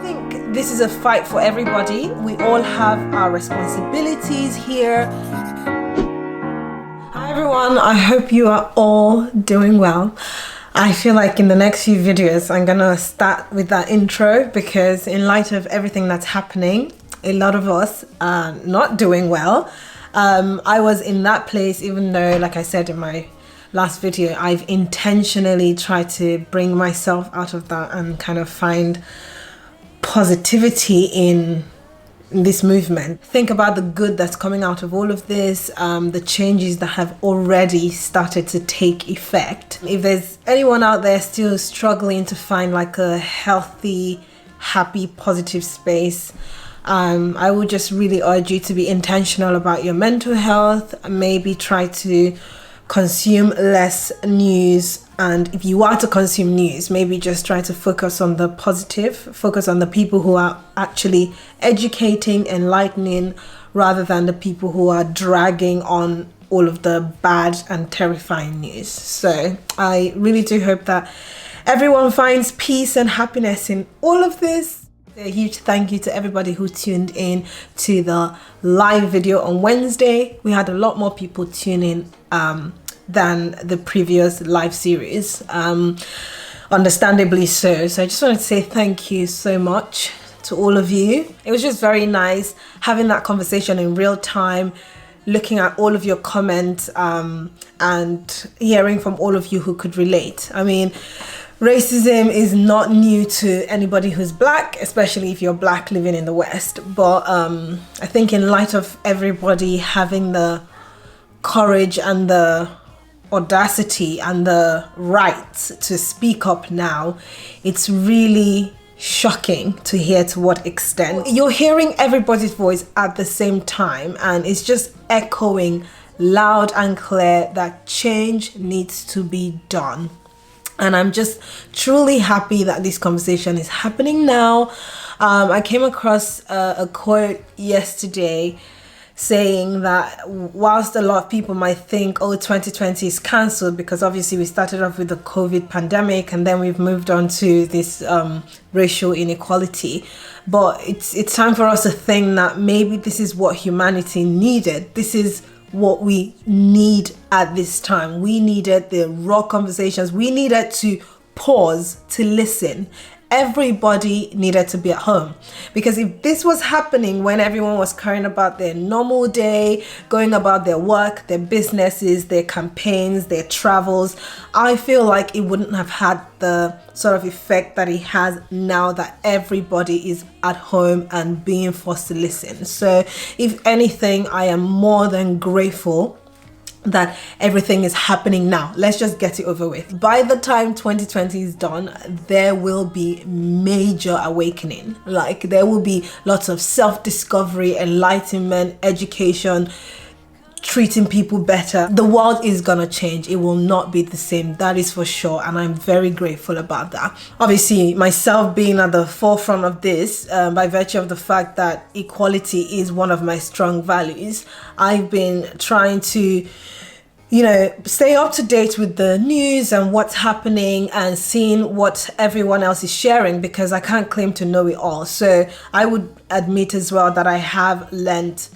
think this is a fight for everybody. We all have our responsibilities here. Hi everyone, I hope you are all doing well. I feel like in the next few videos I'm gonna start with that intro because in light of everything that's happening, a lot of us are not doing well. I was in that place, even though, like I said in my last video, I've intentionally tried to bring myself out of that and kind of find positivity in this movement. Think about the good that's coming out of all of this, the changes that have already started to take effect. If there's anyone out there still struggling to find like a healthy, happy, positive space, I would just really urge you to be intentional about your mental health. Maybe try to consume less news, and if you are to consume news, maybe just try to focus on the positive, focus on the people who are actually educating, enlightening, rather than the people who are dragging on all of the bad and terrifying news. So I really do hope that everyone finds peace and happiness in all of this. A huge thank you to everybody who tuned in to the live video on Wednesday. We had a lot more people tune in than the previous live series, understandably so. So I just wanted to say thank you so much to all of you. It was just very nice having that conversation in real time, looking at all of your comments and hearing from all of you who could relate. I mean, racism is not new to anybody who's black, especially if you're black living in the West. But I think in light of everybody having the courage and the audacity and the right to speak up now, it's really shocking to hear to what extent you're hearing everybody's voice at the same time, and it's just echoing loud and clear that change needs to be done. And I'm just truly happy that this conversation is happening now. I came across a quote yesterday saying that whilst a lot of people might think, oh, 2020 is cancelled because obviously we started off with the COVID pandemic and then we've moved on to this racial inequality. But it's time for us to think that maybe this is what humanity needed. This is what we need at this time. We needed the raw conversations. We needed to pause to listen. Everybody needed to be at home, because if this was happening when everyone was caring about their normal day, going about their work, their businesses, their campaigns, their travels, I feel like it wouldn't have had the sort of effect that it has now that everybody is at home and being forced to listen. So if anything, I am more than grateful that everything is happening now. Let's just get it over with. By the time 2020 is done, there will be major awakening. Like, there will be lots of self-discovery, enlightenment, education, treating people better. The world is gonna change. It will not be the same, that is for sure, and I'm very grateful about that. Obviously, myself being at the forefront of this, by virtue of the fact that equality is one of my strong values, I've been trying to, you know, stay up to date with the news and what's happening and seeing what everyone else is sharing, because I can't claim to know it all. So I would admit as well that I have learned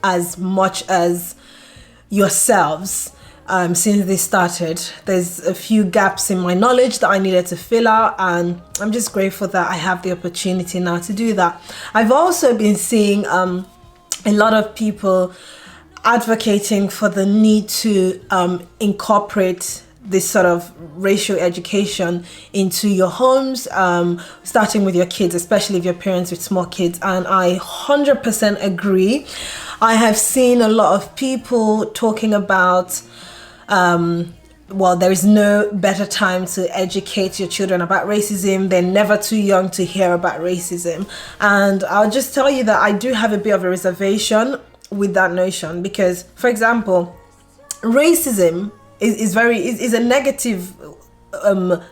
as much as yourselves since this started. There's a few gaps in my knowledge that I needed to fill out, and I'm just grateful that I have the opportunity now to do that. I've also been seeing a lot of people advocating for the need to incorporate this sort of racial education into your homes, starting with your kids, especially if you're parents with small kids. And I 100% agree. I have seen a lot of people talking about, well, there is no better time to educate your children about racism. They're never too young to hear about racism. And I'll just tell you that I do have a bit of a reservation with that notion, because, for example, racism is a negative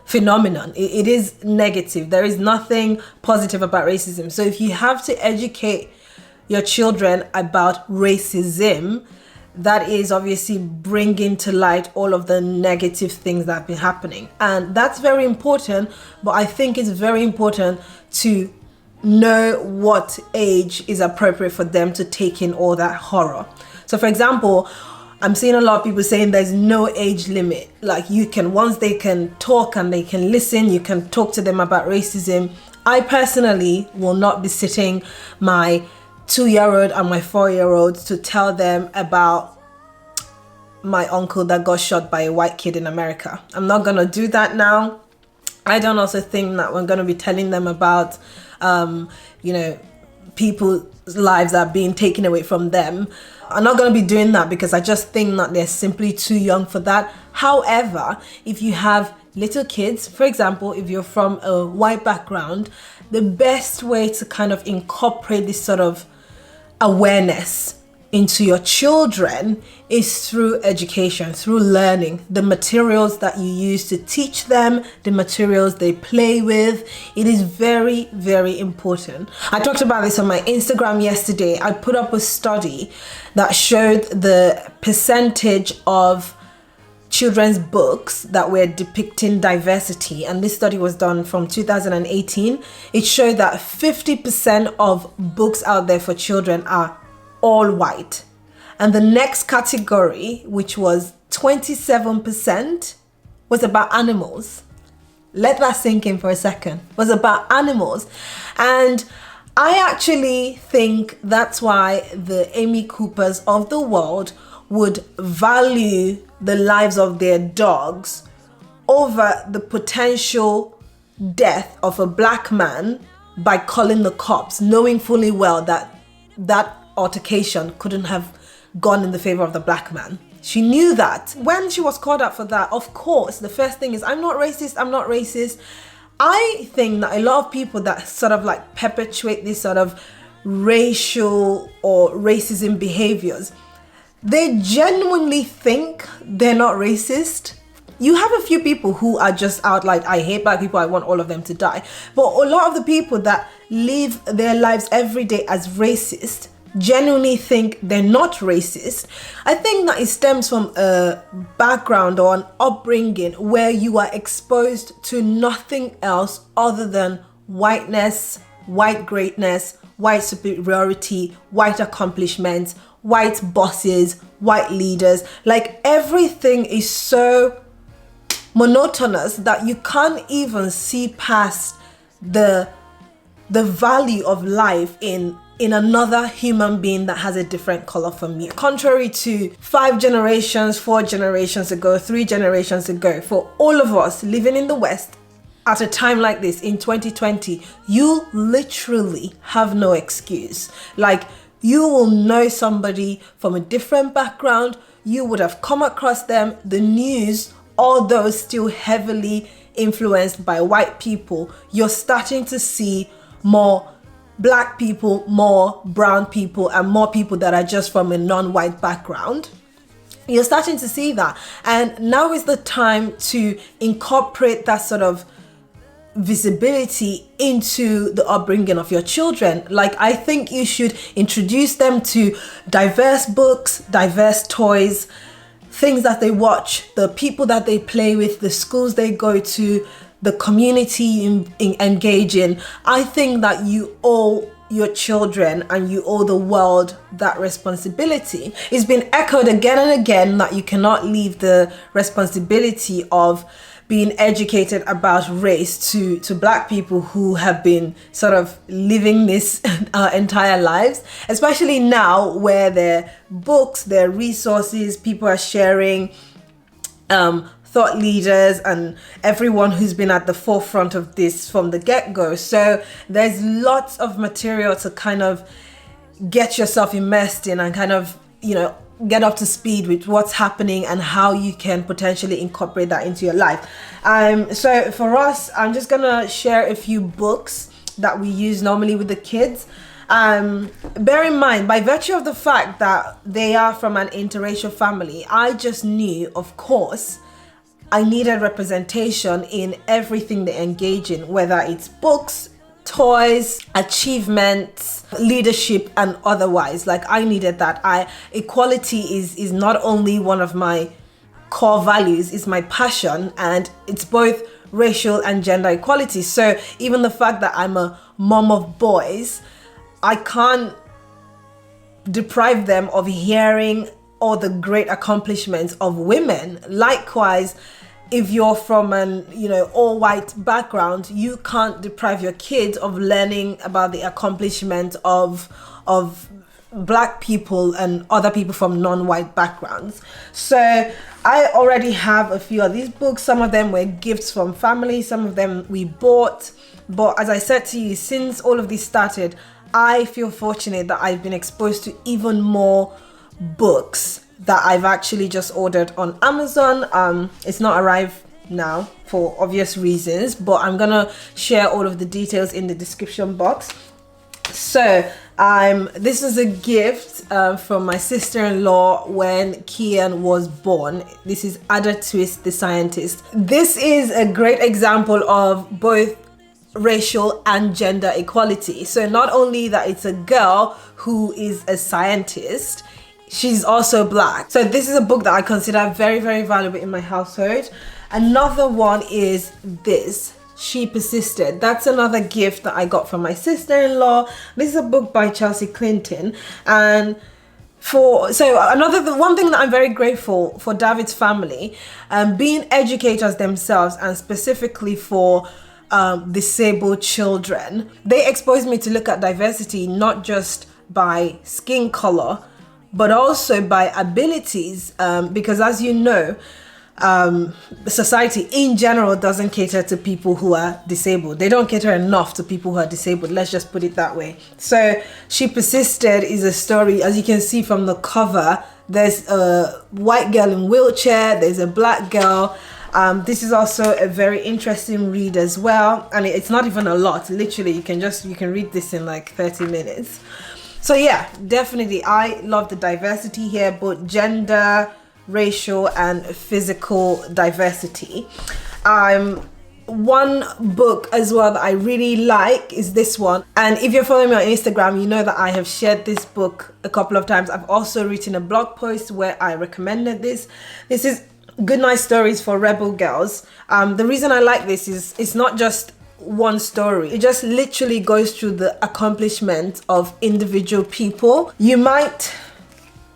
phenomenon. It is negative. There is nothing positive about racism. So if you have to educate your children about racism, that is obviously bringing to light all of the negative things that have been happening. And that's very important, but I think it's very important to know what age is appropriate for them to take in all that horror. So for example, I'm seeing a lot of people saying there's no age limit. Like once they can talk and they can listen, you can talk to them about racism. I personally will not be sitting my 2-year-old and my 4-year-old to tell them about my uncle that got shot by a white kid in America. I'm not gonna do that now. I don't also think that we're gonna be telling them about, people's lives are being taken away from them. I'm not gonna be doing that because I just think that they're simply too young for that. However, if you have little kids, for example, if you're from a white background, the best way to kind of incorporate this sort of awareness into your children is through education, through learning, the materials that you use to teach them, the materials they play with. It is very, very important. I talked about this on my Instagram yesterday. I put up a study that showed the percentage of children's books that were depicting diversity, and this study was done from 2018. It showed that 50% of books out there for children are all white, and the next category, which was 27%, was about animals. Let that sink in for a second. Was about animals. And I actually think that's why the Amy Coopers of the world would value the lives of their dogs over the potential death of a black man by calling the cops, knowing fully well that that altercation couldn't have gone in the favor of the black man. She knew that. When she was called out for that, of course, the first thing is, I'm not racist, I'm not racist. I think that a lot of people that sort of like perpetuate this sort of racial or racism behaviors, they genuinely think they're not racist. You have a few people who are just out like, I hate black people, I want all of them to die. But a lot of the people that live their lives every day as racist genuinely think they're not racist. I think that it stems from a background or an upbringing where you are exposed to nothing else other than whiteness, white greatness, white superiority, white accomplishments, white bosses, white leaders. Like everything is so monotonous that you can't even see past the value of life in another human being that has a different color from you. Contrary to 5 generations, 4 generations ago, 3 generations ago, for all of us living in the West at a time like this in 2020, you literally have no excuse. Like, you will know somebody from a different background, you would have come across them, the news, all those still heavily influenced by white people. You're starting to see more black people, more brown people, and more people that are just from a non-white background. You're starting to see that. And now is the time to incorporate that sort of visibility into the upbringing of your children. Like, I think you should introduce them to diverse books, diverse toys, things that they watch, the people that they play with, the schools they go to, the community you engage in. I think that you owe your children and you owe the world that responsibility. It's been echoed again and again that you cannot leave the responsibility of being educated about race to black people who have been sort of living this entire lives, especially now where there are books, there are resources, people are sharing, thought leaders and everyone who's been at the forefront of this from the get-go. So there's lots of material to kind of get yourself immersed in and kind of, get up to speed with what's happening and how you can potentially incorporate that into your life. So for us, I'm just gonna share a few books that we use normally with the kids. Bear in mind, by virtue of the fact that they are from an interracial family, I just knew, of course, I needed representation in everything they engage in, whether it's books, toys, achievements, leadership, and otherwise. Like, I needed that. Equality is not only one of my core values, it's my passion, and it's both racial and gender equality. So even the fact that I'm a mom of boys, I can't deprive them of hearing all the great accomplishments of women. Likewise, if you're from an all white background, you can't deprive your kids of learning about the accomplishment of black people and other people from non-white backgrounds. So I already have a few of these books. Some of them were gifts from family, some of them we bought. But as I said to you, since all of this started, I feel fortunate that I've been exposed to even more books that I've actually just ordered on Amazon. It's not arrived now for obvious reasons, but I'm gonna share all of the details in the description box. So this is a gift from my sister-in-law when Kian was born. This is Ada Twist, the scientist. This is a great example of both racial and gender equality. So not only that it's a girl who is a scientist, she's also black. So this is a book that I consider very, very valuable in my household. Another one is this, She Persisted. That's another gift that I got from my sister-in-law. This is a book by Chelsea Clinton. And one thing that I'm very grateful for David's family, being educators themselves, and specifically for disabled children. They exposed me to look at diversity not just by skin color, but also by abilities, because as you know, society in general doesn't cater to people who are disabled. They don't cater enough to people who are disabled, let's just put it that way. So She Persisted is a story, as you can see from the cover, there's a white girl in a wheelchair, there's a black girl. This is also a very interesting read as well, and it's not even a lot. Literally, you can read this in like 30 minutes. So yeah, definitely I love the diversity here, both gender, racial and physical diversity. One book as well that I really like is this one, and if you're following me on Instagram, you know that I have shared this book a couple of times. I've also written a blog post where I recommended this. This is Goodnight Stories for Rebel Girls. The reason I like this is it's not just one story. It just literally goes through the accomplishment of individual people. You might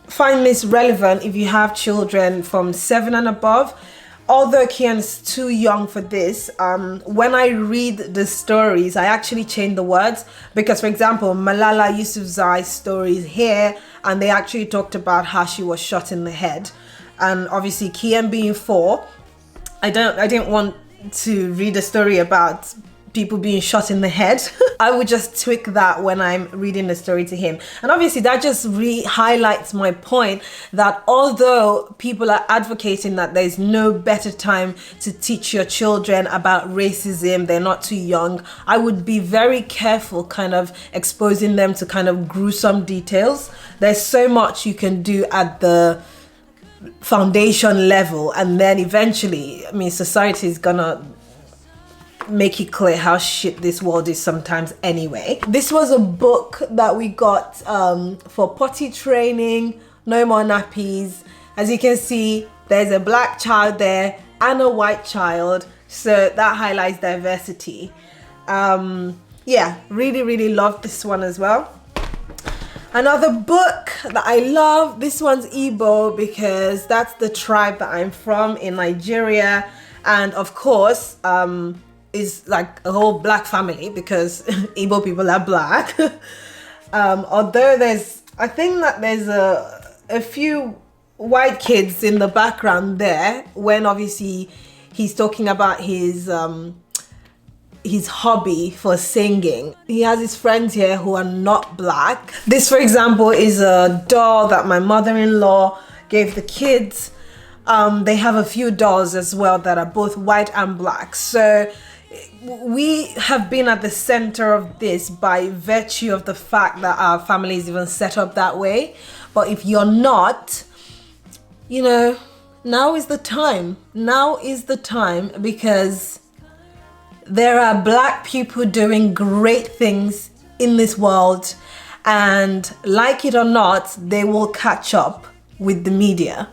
find this relevant if you have children from 7 and above. Although Kian's too young for this, when I read the stories, I actually change the words, because for example, Malala Yousafzai's story is here, and they actually talked about how she was shot in the head. And obviously Kian being 4, I didn't want to read a story about people being shot in the head. I would just tweak that when I'm reading the story to him. And obviously that just highlights my point that although people are advocating that there's no better time to teach your children about racism, they're not too young, I would be very careful kind of exposing them to kind of gruesome details. There's so much you can do at the foundation level, and then eventually, I mean, society is gonna make it clear how shit this world is sometimes anyway. This was a book that we got for potty training, no more nappies. As you can see, there's a black child there and a white child, so that highlights diversity. Yeah, really love this one as well. Another book that I love, this one's Igbo, because that's the tribe that I'm from in Nigeria, and of course is like a whole black family because Igbo people are black. Although I think that there's a few white kids in the background there when obviously he's talking about his hobby for singing. He has his friends here who are not black. This, for example, is a doll that my mother-in-law gave the kids. They have a few dolls as well that are both white and black. So we have been at the center of this by virtue of the fact that our family is even set up that way. But if you're not, you know, now is the time. Now is the time, because there are black people doing great things in this world, and like it or not, they will catch up with the media.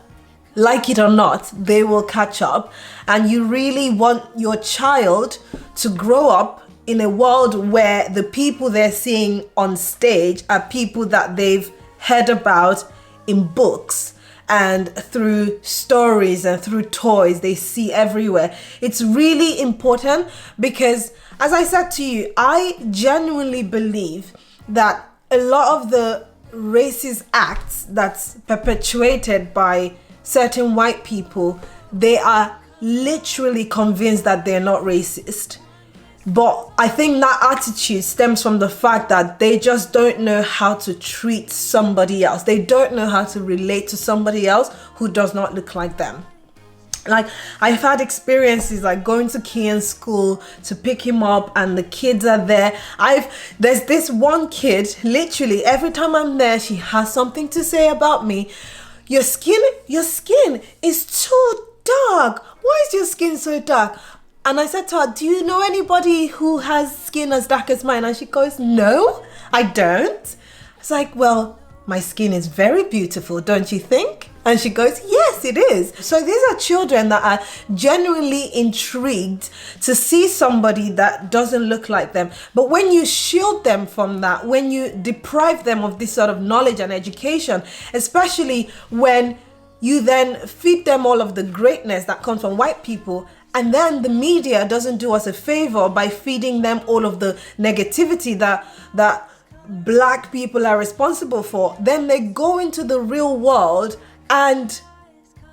Like it or not, they will catch up, and you really want your child to grow up in a world where the people they're seeing on stage are people that they've heard about in books and through stories and through toys they see everywhere. It's really important because, as I said to you, I genuinely believe that a lot of the racist acts that's perpetuated by certain white people, they are literally convinced that they're not racist. But I think that attitude stems from the fact that they just don't know how to treat somebody else. They don't know how to relate to somebody else who does not look like them. Like, I've had experiences like going to Kian's school to pick him up and the kids are there. There's this one kid, literally every time I'm there, she has something to say about me. Your skin is too dark. Why is your skin so dark? And I said to her, do you know anybody who has skin as dark as mine? And she goes, no, I don't. It's like, well, my skin is very beautiful, don't you think? And she goes, yes, it is. So these are children that are genuinely intrigued to see somebody that doesn't look like them. But when you shield them from that, when you deprive them of this sort of knowledge and education, especially when you then feed them all of the greatness that comes from white people, and then the media doesn't do us a favor by feeding them all of the negativity that black people are responsible for, then they go into the real world and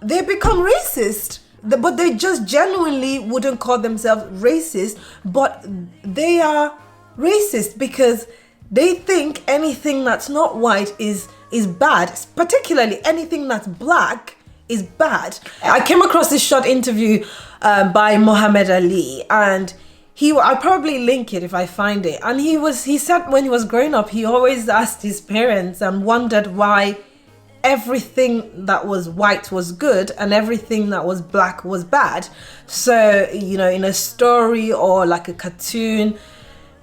they become racist. But they just genuinely wouldn't call themselves racist, but they are racist because they think anything that's not white is bad, particularly anything that's black is bad. I came across this short interview by Muhammad Ali, and I'll probably link it if I find it. And he said when he was growing up, he always asked his parents and wondered why everything that was white was good and everything that was black was bad. So, in a story or like a cartoon,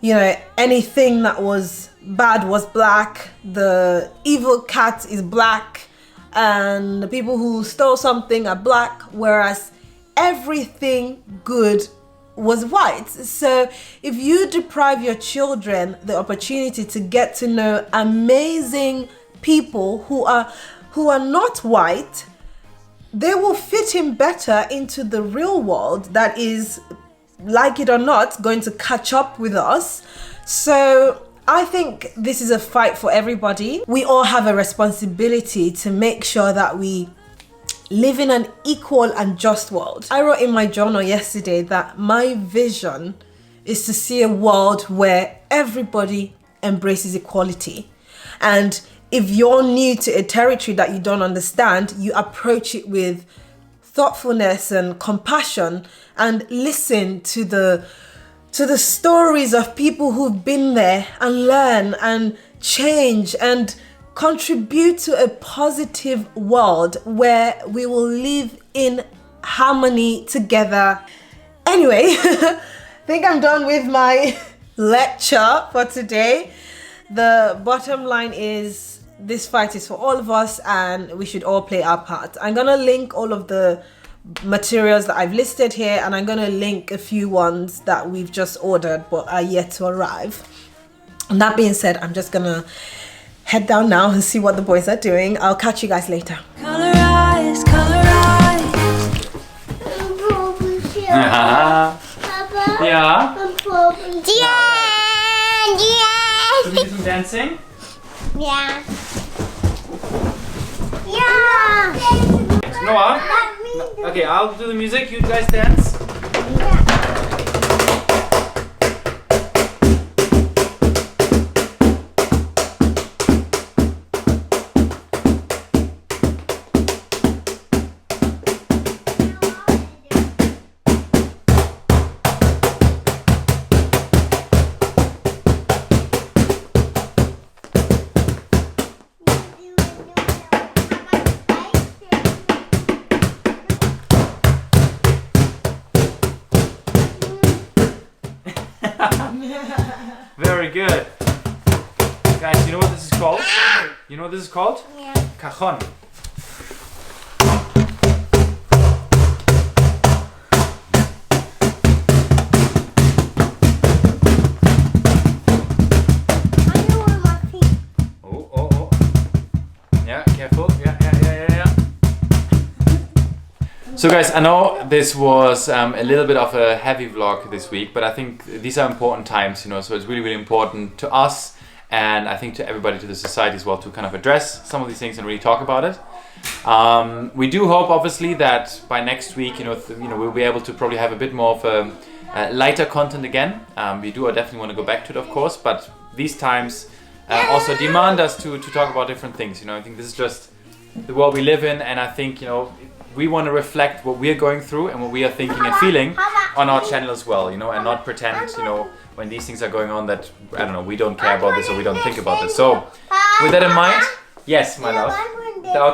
anything that was bad was black. The evil cat is black, and the people who stole something are black, whereas everything good was white. So if you deprive your children the opportunity to get to know amazing people who are not white, they will fit in better into the real world that is, like it or not, going to catch up with us. So I think this is a fight for everybody. We all have a responsibility to make sure that we live in an equal and just world. I wrote in my journal yesterday that my vision is to see a world where everybody embraces equality. And if you're new to a territory that you don't understand, you approach it with thoughtfulness and compassion and listen to the stories of people who've been there and learn and change and contribute to a positive world where we will live in harmony together. Anyway, I think I'm done with my lecture for today. The bottom line is this fight is for all of us and we should all play our part. I'm gonna link all of the materials that I've listed here, and I'm gonna link a few ones that we've just ordered but are yet to arrive. And that being said, I'm just gonna head down now and see what the boys are doing. I'll catch you guys later. Color eyes, color eyes. Papa? Yeah? Yeah. Should we do some dancing? Yeah. Yeah. Noah? Okay, I'll do the music, you guys dance. Very good. Guys, you know what this is called? You know what this is called? Yeah. Cajon. So guys, I know this was a little bit of a heavy vlog this week, but I think these are important times, you know, so it's really, really important to us and I think to everybody, to the society as well, to kind of address some of these things and really talk about it. We do hope, obviously, that by next week, we'll be able to probably have a bit more of a lighter content again. We do definitely want to go back to it, of course, but these times also demand us to talk about different things. You know, I think this is just the world we live in, and I think, you know, we want to reflect what we are going through and what we are thinking and feeling on our channel as well, you know, and not pretend, you know, when these things are going on that, I don't know, we don't care about this or we don't think about this. So, with that in mind, yes, my love.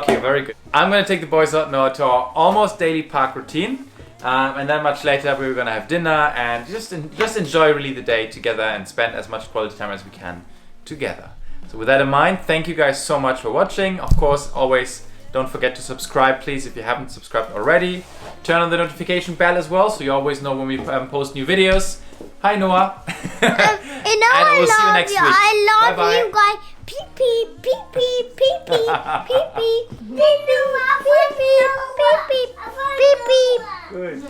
Okay, very good. I'm going to take the boys out now to our almost daily park routine. And then much later we're going to have dinner and just enjoy really the day together and spend as much quality time as we can together. So with that in mind, thank you guys so much for watching. Of course, always don't forget to subscribe, please, if you haven't subscribed already. Turn on the notification bell as well, so you always know when we post new videos. Hi, Noah. And we'll see you next week. I love Bye-bye. you guys. Pee pee pee pee pee pee pee pee pee pee pee pee pee pee. Good.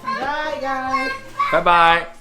Bye, guys. Bye-bye.